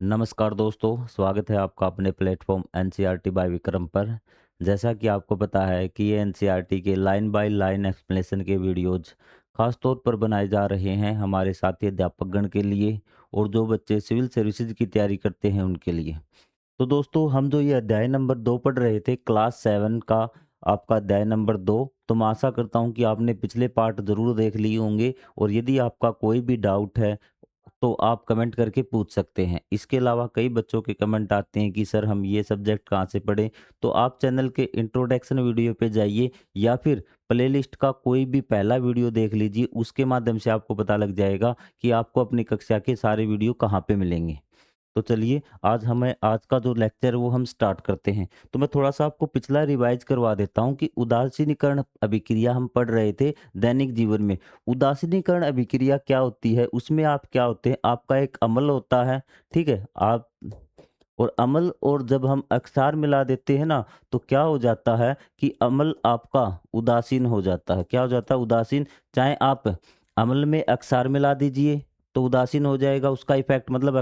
नमस्कार दोस्तों, स्वागत है आपका अपने प्लेटफॉर्म एनसीईआरटी बाय विक्रम पर। जैसा कि आपको पता है कि ये एनसीईआरटी के लाइन बाय लाइन एक्सप्लेनेशन के वीडियोज़ खास तौर पर बनाए जा रहे हैं हमारे साथी अध्यापकगण के लिए और जो बच्चे सिविल सर्विसेज की तैयारी करते हैं उनके लिए। तो दोस्तों, हम जो ये अध्याय नंबर 2 पढ़ रहे थे क्लास 7 का, आपका अध्याय नंबर 2, तो मैं आशा करता हूँ कि आपने पिछले पार्ट ज़रूर देख लिए होंगे और यदि आपका कोई भी डाउट है तो आप कमेंट करके पूछ सकते हैं। इसके अलावा कई बच्चों के कमेंट आते हैं कि सर हम ये सब्जेक्ट कहाँ से पढ़ें? तो आप चैनल के इंट्रोडक्शन वीडियो पे जाइए या फिर प्लेलिस्ट का कोई भी पहला वीडियो देख लीजिए, उसके माध्यम से आपको पता लग जाएगा कि आपको अपनी कक्षा के सारे वीडियो कहाँ पे मिलेंगे। तो चलिए आज का जो लेक्चर है वो हम स्टार्ट करते हैं। तो मैं थोड़ा-सा आपको पिछला रिवाइज़ करवा देता हूँ कि उदासीनीकरण अभिक्रिया हम पढ़ रहे थे दैनिक जीवन में। उदासीनीकरण अभिक्रिया क्या होती है? उसमें आप क्या होते हैं? आपका एक अम्ल होता है, ठीक है? आप और अम्ल और जब हम अक्षार मिला देते हैं ना, तो क्या हो जाता है कि अम्ल आपका उदासीन हो जाता है। क्या हो जाता है? उदासीन। चाहे आप अम्ल में अक्षार मिला दीजिए तो उदासीन हो जाएगा, उसका इफ़ेक्ट मतलब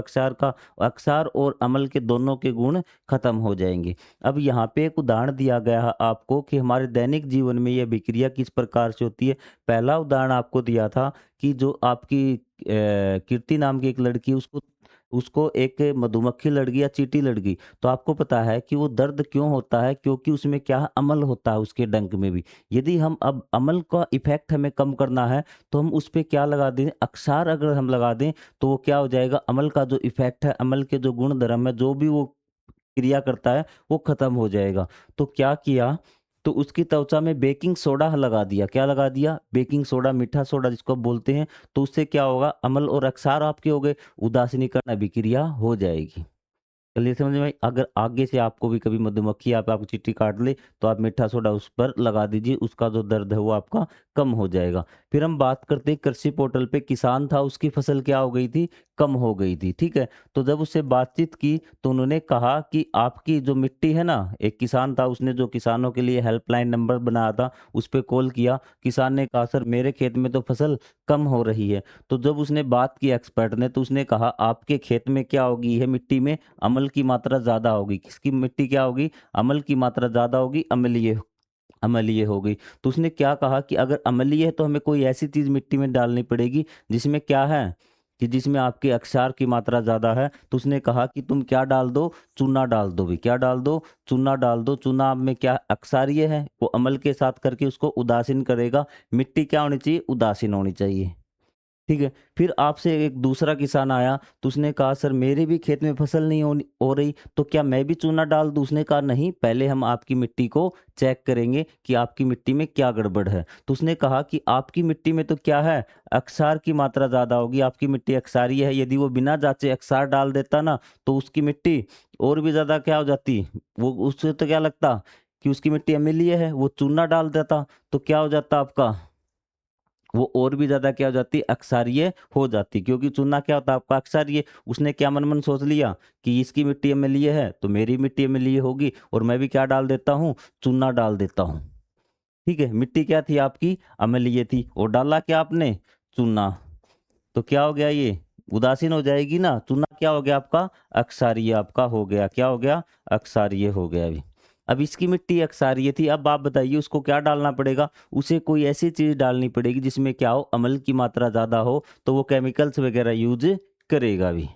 अक्षार और अम्ल के दोनों के गुण खत्म हो जाएँगे। अब यहाँ पे एक उदाहरण दिया गया है आपको कि हमारे दैनिक जीवन में यह अभिक्रिया किस प्रकार से होती है। पहला उदाहरण आपको दिया था कि जो आपकी कीर्ति नाम की एक लड़की, उसको उसको एक मधुमक्खी लड़ गई या चींटी लड़ गई, तो आपको पता है कि वो दर्द क्यों होता है? क्योंकि उसमें क्या है, अम्ल होता है उसके डंक में भी। यदि हम अब अम्ल का इफ़ेक्ट हमें कम करना है, तो हम उस पे क्या लगा दें, अक्षार अगर हम लगा दें, तो वो क्या हो जाएगा, अम्ल का जो इफ़ेक्ट है, अम्ल के जो गुण-धर्म है, जो भी वो क्रिया करता है, वो खत्म हो जाएगा। तो क्या किया, तो उसकी त्वचा में बेकिंग सोडा लगा दिया। क्या लगा दिया? बेकिंग सोडा, मीठा सोडा जिसको आप बोलते हैं। तो उससे क्या होगा, अम्ल और अक्षार आपके हो गए, उदासीनीकरण अभिक्रिया हो जाएगी। चलिए समझ में आई। अगर आगे से आपको भी कभी मधुमक्खी आप आपको चींटी काट ले, तो आप मीठा सोडा उस पर लगा दीजिए, उसका जो दर्द है वो आपका कम हो जाएगा। फिर हम बात करते हैं कृषि पोर्टल पे, किसान था, उसकी फसल क्या हो गई थी, कम हो गई थी, ठीक है। तो जब उससे बातचीत की तो उन्होंने कहा कि आपकी जो मिट्टी है ना, एक किसान था, उसने जो किसानों के लिए हेल्पलाइन नंबर बनाया था, उस पे कॉल किया। किसान ने कहा सर मेरे खेत में तो फसल कम हो रही है। तो जब उसने बात की एक्सपर्ट ने, तो उसने कहा आपके खेत में क्या होगी, है मिट्टी में अम्ल की मात्रा ज़्यादा होगी। किसकी मिट्टी क्या होगी? अम्ल की मात्रा ज़्यादा होगी, अम्लीय अम्लीय हो गई। तो उसने क्या कहा कि अगर अम्लीय है तो हमें कोई ऐसी चीज़ मिट्टी में डालनी पड़ेगी जिसमें क्या है, कि जिसमें आपके अक्षार की मात्रा ज़्यादा है। तो उसने कहा कि तुम क्या डाल दो? चूना डाल दो भी। क्या डाल दो? चूना डाल दो। चूना में क्या अक्षारीय है, वो अम्ल के साथ करके उसको उदासीन करेगा। मिट्टी क्या होनी चाहिए? उदासीन होनी चाहिए। ठीक है। फिर आपसे एक दूसरा किसान आया, तो उसने कहा सर मेरे भी खेत में फसल नहीं हो रही, तो क्या मैं भी चूना डाल दूं? उसने कहा नहीं, पहले हम आपकी मिट्टी को चेक करेंगे कि आपकी मिट्टी में क्या गड़बड़ है। तो उसने कहा कि आपकी मिट्टी में तो क्या है, अक्षार की मात्रा ज्यादा होगी, आपकी मिट्टी अक्षारीय है। यदि वो बिना जांचे अक्षार डाल देता ना, तो उसकी मिट्टी और भी ज्यादा क्या हो जाती, वो उससे तो क्या लगता कि उसकी मिट्टी अम्लीय है। वो चूना डाल देता तो क्या हो जाता आपका, वो और भी ज़्यादा क्या हो जाती, अक्षारीय हो जाती। क्योंकि चूना क्या होता है आपका, अक्षारीय। उसने क्या मन मन सोच लिया कि इसकी मिट्टी अम्लीय है तो मेरी मिट्टी अम्लीय होगी, और मैं भी क्या डाल देता हूँ, चूना डाल देता हूँ। ठीक है, मिट्टी क्या थी आपकी, अम्लीय थी, और डाला क्या आपने, चूना। तो क्या हो गया, ये उदासीन हो जाएगी ना। चूना क्या हो गया आपका, अक्षारीय आपका हो गया। क्या हो गया, अक्षारीय हो गया अभी। अब इसकी मिट्टी अक्षारीय थी, अब आप बताइए उसको क्या डालना पड़ेगा, उसे कोई ऐसी चीज डालनी पड़ेगी जिसमें क्या हो, अम्ल की मात्रा ज्यादा हो, तो वो केमिकल्स वगैरह यूज करेगा भी।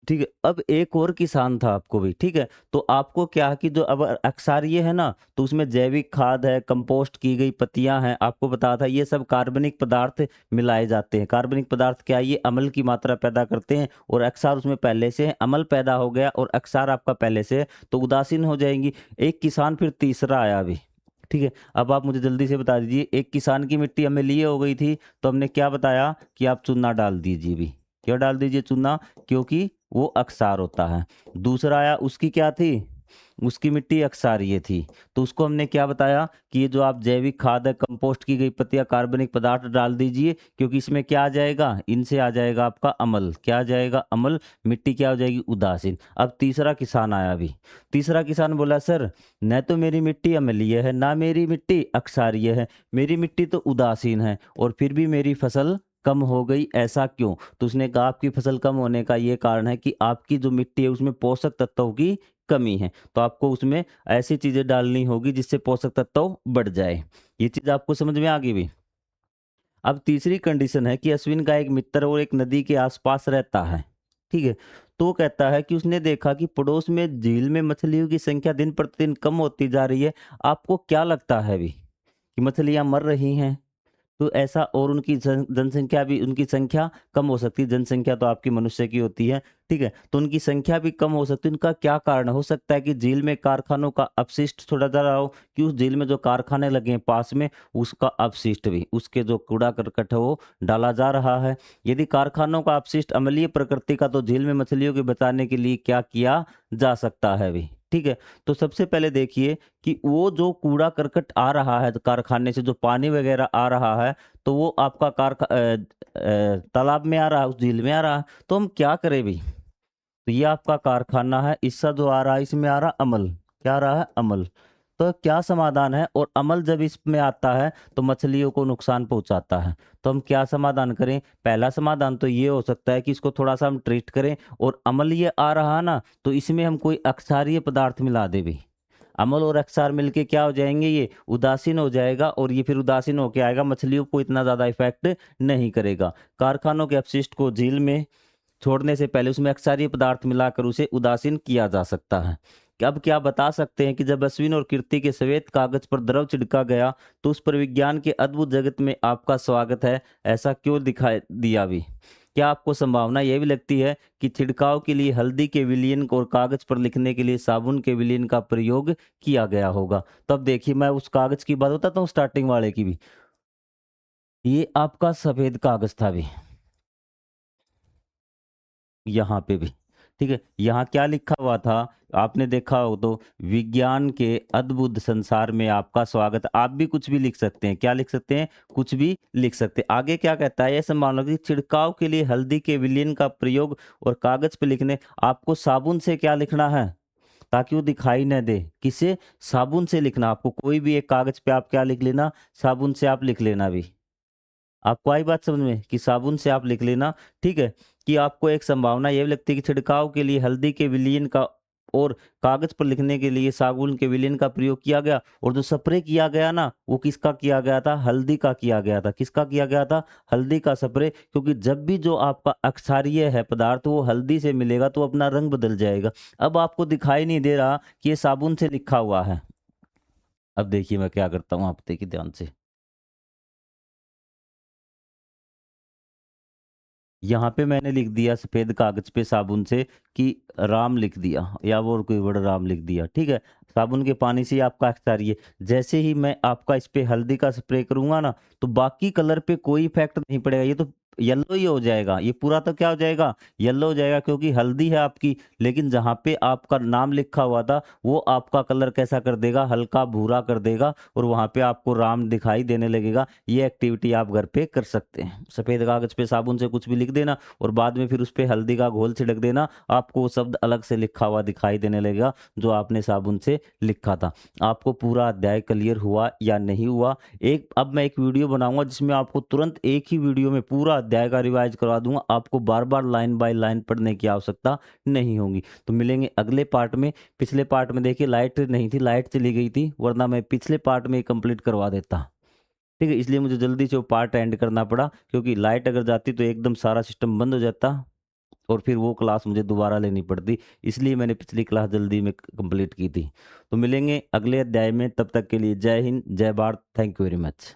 ठीक है, अब एक और किसान था आपको भी, ठीक है। तो आपको क्या है कि जो अब अक्षारीय है ना, तो उसमें जैविक खाद है, कंपोस्ट की गई पत्तियां हैं, आपको बताया था ये सब कार्बनिक पदार्थ मिलाए जाते हैं। कार्बनिक पदार्थ क्या है, ये अम्ल की मात्रा पैदा करते हैं, और अक्षार उसमें पहले से है, अम्ल पैदा हो गया और अक्षार आपका पहले से है, तो उदासीन हो जाएंगी। एक किसान फिर तीसरा आया अभी, ठीक है। अब आप मुझे जल्दी से बता दीजिए, एक किसान की मिट्टी अम्लीय हो गई थी, तो हमने क्या बताया कि आप चूना डाल दीजिए भी। क्यों डाल दीजिए चूना, क्योंकि वो अक्सार होता है। दूसरा आया, उसकी क्या थी, उसकी मिट्टी अक्षारीय थी। तो उसको हमने क्या बताया कि ये जो आप जैविक खाद है, कंपोस्ट की गई पत्तियाँ, कार्बनिक पदार्थ डाल दीजिए, क्योंकि इसमें क्या आ जाएगा, इनसे आ जाएगा आपका अम्ल। क्या आ जाएगा, अम्ल। मिट्टी क्या हो जाएगी, उदासीन। अब तीसरा किसान आया अभी। तीसरा किसान बोला सर, न तो मेरी मिट्टी अम्लीय है, ना मेरी मिट्टी अक्षारीय है, मेरी मिट्टी तो उदासीन है और फिर भी मेरी फसल कम हो गई, ऐसा क्यों? तो उसने कहा आपकी फसल कम होने का ये कारण है कि आपकी जो मिट्टी है उसमें पोषक तत्वों की कमी है। तो आपको उसमें ऐसी चीजें डालनी होगी जिससे पोषक तत्व बढ़ जाए। ये चीज आपको समझ में आ गई भी। अब तीसरी कंडीशन है कि अश्विन का एक मित्र और एक नदी के आसपास रहता है। ठीक है। तो वो कहता है कि उसने देखा कि पड़ोस में झील में मछलियों की संख्या दिन प्रतिदिन कम होती जा रही है। आपको क्या लगता है भी कि मछलियां मर रही हैं? तो ऐसा, और उनकी जनसंख्या भी, उनकी संख्या कम हो सकती है। जनसंख्या तो आपकी मनुष्य की होती है, ठीक है। तो उनकी संख्या भी कम हो सकती है। उनका क्या कारण हो सकता है कि झील में कारखानों का अपशिष्ट छोड़ा जा रहा हो, कि उस झील में जो कारखाने लगे हैं पास में, उसका अपशिष्ट भी, उसके जो कूड़ा करकट है वो डाला जा रहा है। यदि कारखानों का अपशिष्ट अम्लीय प्रकृति का, तो झील में मछलियों के बचाने के लिए क्या किया जा सकता है भी। ठीक है। तो सबसे पहले देखिए कि वो जो कूड़ा करकट आ रहा है कारखाने से, जो पानी वगैरह आ रहा है, तो वो आपका तालाब में आ रहा है, उस झील में आ रहा है। तो हम क्या करें भी? तो ये आपका कारखाना है, इसका जो आ रहा है, इसमें आ रहा अमल। क्या आ रहा है, अमल। तो क्या समाधान है? और अमल जब इसमें आता है तो मछलियों को नुकसान पहुंचाता है। तो हम क्या समाधान करें? पहला समाधान तो ये हो सकता है कि इसको थोड़ा सा हम ट्रीट करें, और अमल ये आ रहा है ना, तो इसमें हम कोई अक्षारीय पदार्थ मिला दे भी। अमल और अक्षार मिलके क्या हो जाएंगे, ये उदासीन हो जाएगा, और ये फिर उदासीन होके आएगा, मछलियों को इतना ज्यादा इफेक्ट नहीं करेगा। कारखानों के अपशिष्ट को झील में छोड़ने से पहले उसमें अक्षारीय पदार्थ मिलाकर उसे उदासीन किया जा सकता है। अब क्या बता सकते हैं कि जब अश्विन और कीर्ति के श्वेत कागज पर द्रव छिड़का गया तो उस पर विज्ञान के अद्भुत जगत में आपका स्वागत है, ऐसा क्यों दिखाई दिया भी? क्या आपको संभावना यह भी लगती है कि छिड़काव के लिए हल्दी के विलयन और कागज पर लिखने के लिए साबुन के विलयन का प्रयोग किया गया होगा? तब देखिए, मैं उस कागज की बात बताता हूँ, स्टार्टिंग वाले की भी। ये आपका सफेद कागज था भी, यहाँ पे भी। ठीक है। यहाँ क्या लिखा हुआ था, आपने देखा हो तो, विज्ञान के अद्भुत संसार में आपका स्वागत। आप भी कुछ भी लिख सकते हैं। क्या लिख सकते हैं? कुछ भी लिख सकते हैं। आगे क्या कहता है, ऐसे मान लो कि छिड़काव के लिए हल्दी के विलयन का प्रयोग और कागज पे लिखने, आपको साबुन से क्या लिखना है ताकि वो दिखाई न दे? किसे? साबुन से लिखना। आपको कोई भी एक कागज पे आप क्या लिख लेना, साबुन से आप लिख लेना भी। आपको आई बात समझ में कि साबुन से आप लिख लेना। ठीक है। कि आपको एक संभावना ये भी लगती है कि छिड़काव के लिए हल्दी के विलयन का और कागज पर लिखने के लिए साबुन के विलयन का प्रयोग किया गया, और जो स्प्रे किया गया ना, वो किसका किया गया था? हल्दी का किया गया था। किसका किया गया था? हल्दी का स्प्रे। क्योंकि जब भी जो आपका अक्षारीय है पदार्थ वो हल्दी से मिलेगा तो अपना रंग बदल जाएगा। अब आपको दिखाई नहीं दे रहा कि ये साबुन से लिखा हुआ है। अब देखिए मैं क्या करता हूँ, आप देखिए ध्यान से। यहाँ पे मैंने लिख दिया सफ़ेद कागज़ पे साबुन से कि राम लिख दिया, या वो कोई वर्ड राम लिख दिया। ठीक है। साबुन के पानी से ही आपका एक्सपायरी है। जैसे ही मैं आपका इस पे हल्दी का स्प्रे करूँगा ना, तो बाकी कलर पे कोई इफ़ेक्ट नहीं पड़ेगा। ये तो येलो ही हो जाएगा। ये पूरा तो क्या हो जाएगा? येलो हो जाएगा, क्योंकि हल्दी है आपकी। लेकिन जहाँ पे आपका नाम लिखा हुआ था, वो आपका कलर कैसा कर देगा? हल्का भूरा कर देगा, और वहाँ पे आपको राम दिखाई देने लगेगा। ये एक्टिविटी आप घर पे कर सकते हैं। सफ़ेद कागज़ पे साबुन से कुछ भी लिख देना, और बाद में फिर उस पे हल्दी का घोल छिड़क देना। आपको वो शब्द अलग से लिखा हुआ दिखाई देने लगेगा जो आपने साबुन से लिखा था। आपको पूरा अध्याय क्लियर हुआ या नहीं हुआ? अब मैं एक वीडियो बनाऊँगा जिसमें आपको तुरंत एक ही वीडियो में पूरा अध्याय का रिवाइज़ करवा दूँगा। आपको बार-बार लाइन बाय लाइन पढ़ने की आवश्यकता नहीं होगी। तो मिलेंगे अगले पार्ट में। पिछले पार्ट में देखिए लाइट नहीं थी, लाइट चली गई थी, वरना मैं पिछले पार्ट में ही कंप्लीट करवा देता। ठीक है। इसलिए मुझे जल्दी से वो पार्ट एंड करना पड़ा, क्योंकि लाइट अगर जाती तो एकदम सारा सिस्टम बंद हो जाता, और फिर वो क्लास मुझे दोबारा लेनी पड़ती। इसलिए मैंने पिछली क्लास जल्दी में कंप्लीट की थी। तो मिलेंगे अगले अध्याय में, तब तक के लिए जय हिंद, जय Bharat. Thank you very much.